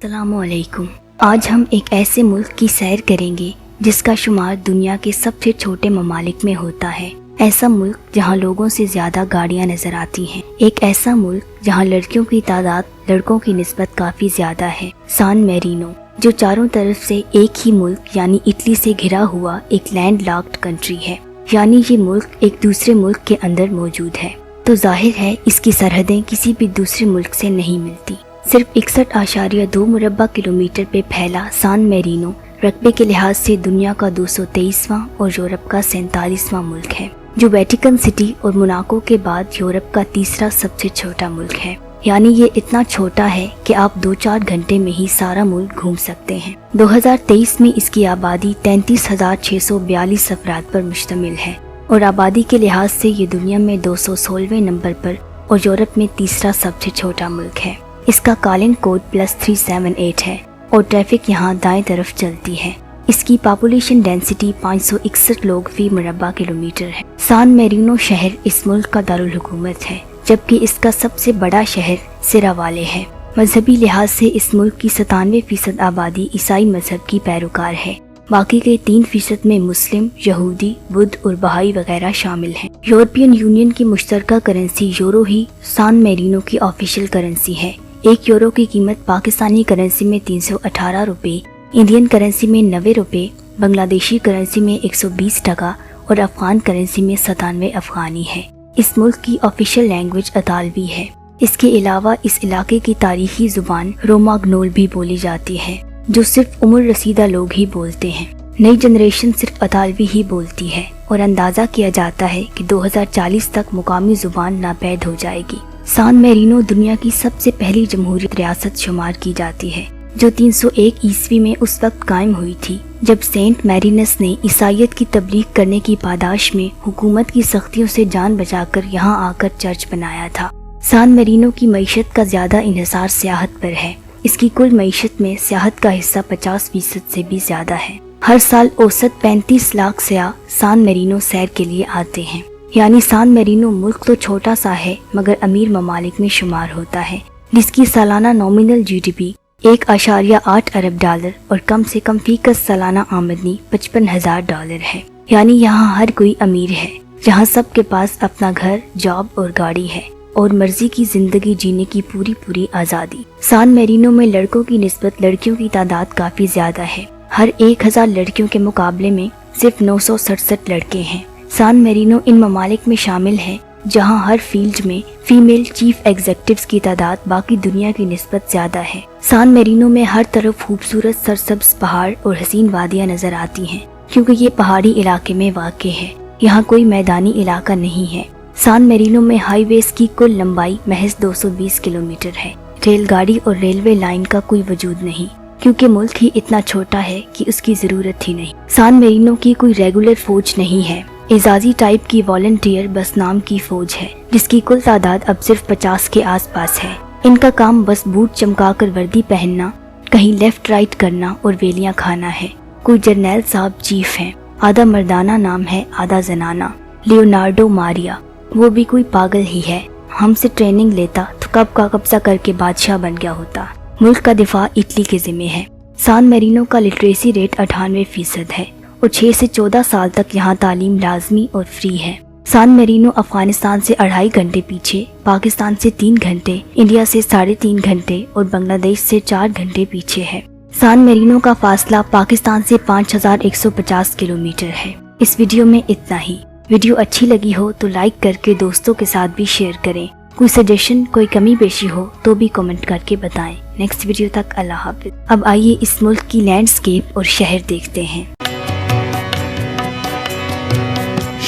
السلام علیکم۔ آج ہم ایک ایسے ملک کی سیر کریں گے جس کا شمار دنیا کے سب سے چھوٹے ممالک میں ہوتا ہے۔ ایسا ملک جہاں لوگوں سے زیادہ گاڑیاں نظر آتی ہیں۔ ایک ایسا ملک جہاں لڑکیوں کی تعداد لڑکوں کی نسبت کافی زیادہ ہے۔ سان میرینو، جو چاروں طرف سے ایک ہی ملک یعنی اٹلی سے گھرا ہوا ایک لینڈ لاکڈ کنٹری ہے، یعنی یہ ملک ایک دوسرے ملک کے اندر موجود ہے، تو ظاہر ہے اس کی سرحدیں کسی بھی دوسرے ملک سے نہیں ملتی۔ صرف 61.2 مربع کلومیٹر پہ پھیلا سان میرینو رقبے کے لحاظ سے دنیا کا 223واں اور یورپ کا 47واں ملک ہے، جو ویٹیکن سٹی اور موناکو کے بعد یورپ کا تیسرا سب سے چھوٹا ملک ہے۔ یعنی یہ اتنا چھوٹا ہے کہ آپ 2-4 گھنٹے میں ہی سارا ملک گھوم سکتے ہیں۔ 2023 میں اس کی آبادی 33,642 افراد پر مشتمل ہے اور آبادی کے لحاظ سے یہ دنیا میں 216ویں نمبر پر اور یورپ میں تیسرا سب سے چھوٹا ملک ہے۔ اس کا کالن کوڈ +378 ہے اور ٹریفک یہاں دائیں طرف چلتی ہے۔ اس کی پاپولیشن ڈینسٹی 561 لوگ فی مربع کلومیٹر ہے۔ سان میرینو شہر اس ملک کا دارالحکومت ہے، جبکہ اس کا سب سے بڑا شہر سیراوالے ہے۔ مذہبی لحاظ سے اس ملک کی 97% آبادی عیسائی مذہب کی پیروکار ہے، باقی کے 3% میں مسلم، یہودی، بدھ اور بہائی وغیرہ شامل ہیں۔ یورپین یونین کی مشترکہ کرنسی یورو ہی سان میرینو کی آفیشیل کرنسی ہے۔ 1 یورو کی قیمت پاکستانی کرنسی میں 318 روپے، انڈین کرنسی میں 90 روپے، بنگلہ دیشی کرنسی میں 120 ٹکا اور افغان کرنسی میں 97 افغانی ہے۔ اس ملک کی آفیشیل لینگویج اطالوی ہے۔ اس کے علاوہ اس علاقے کی تاریخی زبان روماگنول بھی بولی جاتی ہے، جو صرف عمر رسیدہ لوگ ہی بولتے ہیں۔ نئی جنریشن صرف اطالوی ہی بولتی ہے اور اندازہ کیا جاتا ہے کہ 2040 تک مقامی زبان ناپید ہو جائے گی۔ سان میرینو دنیا کی سب سے پہلی جمہوری ریاست شمار کی جاتی ہے، جو 301 عیسوی میں اس وقت قائم ہوئی تھی جب سینٹ میرینس نے عیسائیت کی تبلیغ کرنے کی پاداش میں حکومت کی سختیوں سے جان بچا کر یہاں آ کر چرچ بنایا تھا۔ سان میرینو کی معیشت کا زیادہ انحصار سیاحت پر ہے۔ اس کی کل معیشت میں سیاحت کا حصہ 50% سے بھی زیادہ ہے۔ ہر سال اوسط 35 لاکھ سیاح سان میرینو سیر کے لیے آتے ہیں۔ یعنی سان میرینو ملک تو چھوٹا سا ہے مگر امیر ممالک میں شمار ہوتا ہے، جس کی سالانہ نامنل جی ڈی پی 1.8 ارب ڈالر اور کم سے کم فی کس سالانہ آمدنی $55,000 ہے۔ یعنی یہاں ہر کوئی امیر ہے، جہاں سب کے پاس اپنا گھر، جاب اور گاڑی ہے اور مرضی کی زندگی جینے کی پوری آزادی۔ سان میرینو میں لڑکوں کی نسبت لڑکیوں کی تعداد کافی زیادہ ہے۔ ہر 1000 لڑکیوں کے مقابلے میں صرف 967 لڑکے ہیں۔ سان میرینو ان ممالک میں شامل ہے جہاں ہر فیلڈ میں فیمیل چیف ایگزیکٹوز کی تعداد باقی دنیا کی نسبت زیادہ ہے۔ سان میرینو میں ہر طرف خوبصورت سرسبز پہاڑ اور حسین وادیاں نظر آتی ہیں، کیونکہ یہ پہاڑی علاقے میں واقع ہے، یہاں کوئی میدانی علاقہ نہیں ہے۔ سان میرینو میں ہائی ویز کی کل لمبائی محض 220 کلومیٹر ہے۔ ریل گاڑی اور ریلوے لائن کا کوئی وجود نہیں، کیونکہ ملک ہی اتنا چھوٹا ہے کہ اس کی ضرورت ہی نہیں۔ سان میرینو کی کوئی ریگولر فوج نہیں ہے، اعزازی ٹائپ کی والنٹیئر بس نام کی فوج ہے، جس کی کل تعداد اب صرف 50 کے آس پاس ہے۔ ان کا کام بس بوٹ چمکا کر وردی پہننا، کہیں لیفٹ رائٹ کرنا اور ویلیاں کھانا ہے۔ کوئی جرنیل صاحب چیف ہیں، آدھا مردانہ نام ہے آدھا زنانہ، لیونارڈو ماریا، وہ بھی کوئی پاگل ہی ہے، ہم سے ٹریننگ لیتا تو کب کا قبضہ کر کے بادشاہ بن گیا ہوتا۔ ملک کا دفاع اٹلی کے ذمہ ہے۔ سان میرینو کا لٹریسی ریٹ 98% ہے اور 6 سے 14 سال تک یہاں تعلیم لازمی اور فری ہے۔ سان میرینو افغانستان سے 2.5 گھنٹے پیچھے، پاکستان سے 3 گھنٹے، انڈیا سے 3.5 گھنٹے اور بنگلہ دیش سے 4 گھنٹے پیچھے ہے۔ سان میرینو کا فاصلہ پاکستان سے 5150 کلومیٹر ہے۔ اس ویڈیو میں اتنا ہی۔ ویڈیو اچھی لگی ہو تو لائک کر کے دوستوں کے ساتھ بھی شیئر کریں۔ کوئی سجیشن، کوئی کمی بیشی ہو تو بھی کمنٹ کر کے بتائیں۔ نیکسٹ ویڈیو تک اللہ حافظ۔ اب آئیے اس ملک کی لینڈسکیپ اور شہر دیکھتے ہیں۔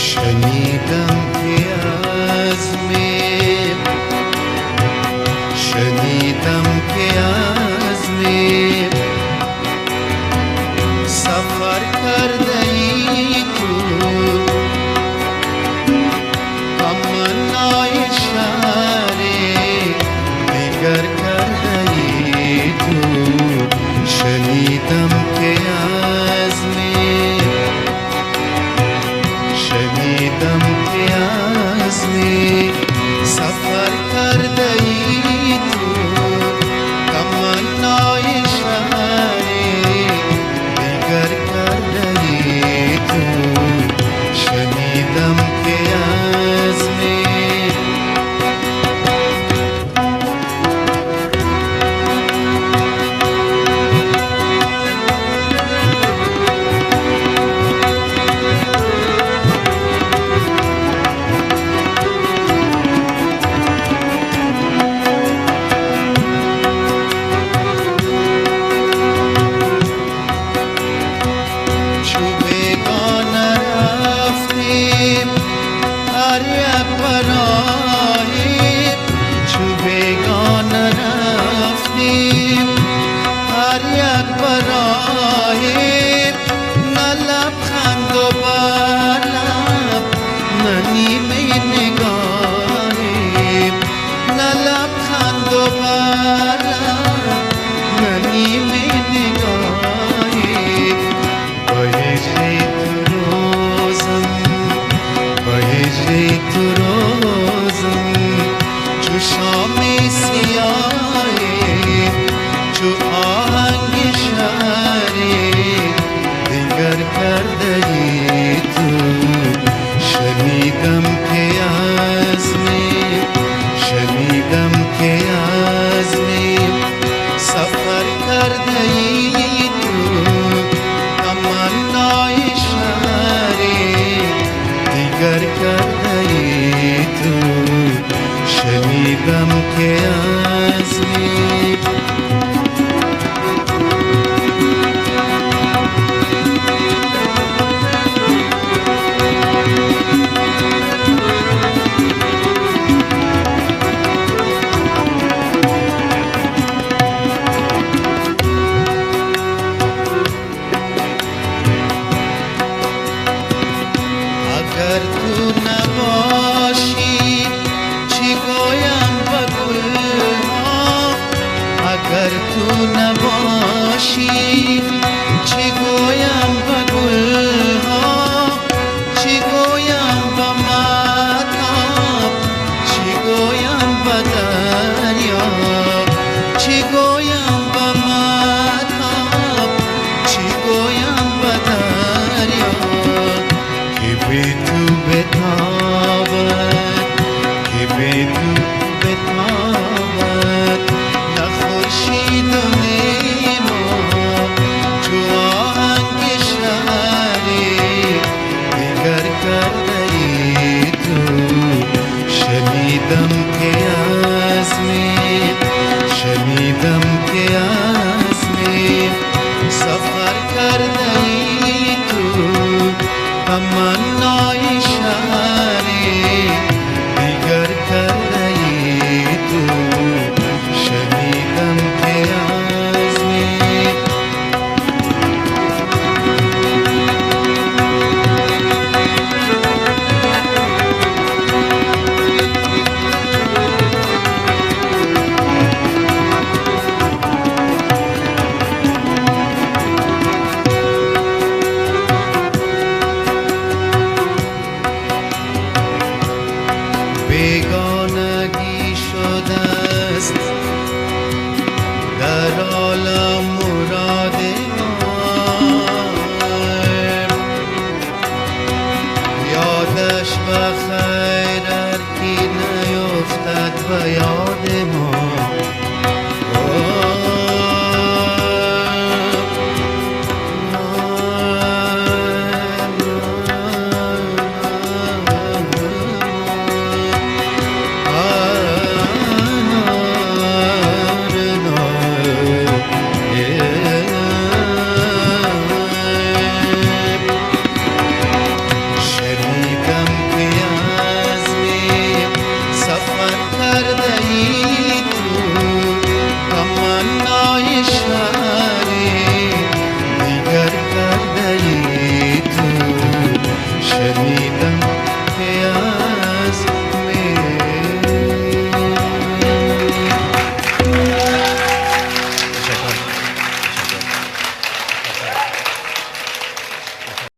شنیدم که از میر شنیدم که از میر سفر کرده ای تو تمنای شهر دیگر کرده ای تو شنیدم که از میر شنیدم که از میر سفر کرده ای تو تمنای شنیدم که عزمی اگر تو نباشی چی گویم به گلها اگر تو نباشی چی گویم به گلها چی گویم به مهتاب چی گویم به دریا چی گویم به مهتاب چی گویم به دریا که بی تو بتابد که بی تو بتابد نه خورشید و نه ماه تو آهنگ شهری دیگر کرده ای تو شنیدم که عزمی شنیدم که عزمی سفر کرده ای تو تمنای شهری دیگر کرده ای تو شنیدم که عزمی بیگانگی شده است در عالم مراد ما یادش بخیر هر کی نیفتد به یاد ما شنیدم که عزمی سفر کرده ای تو تمنای شهری دیگر کرده ای تو شنیدم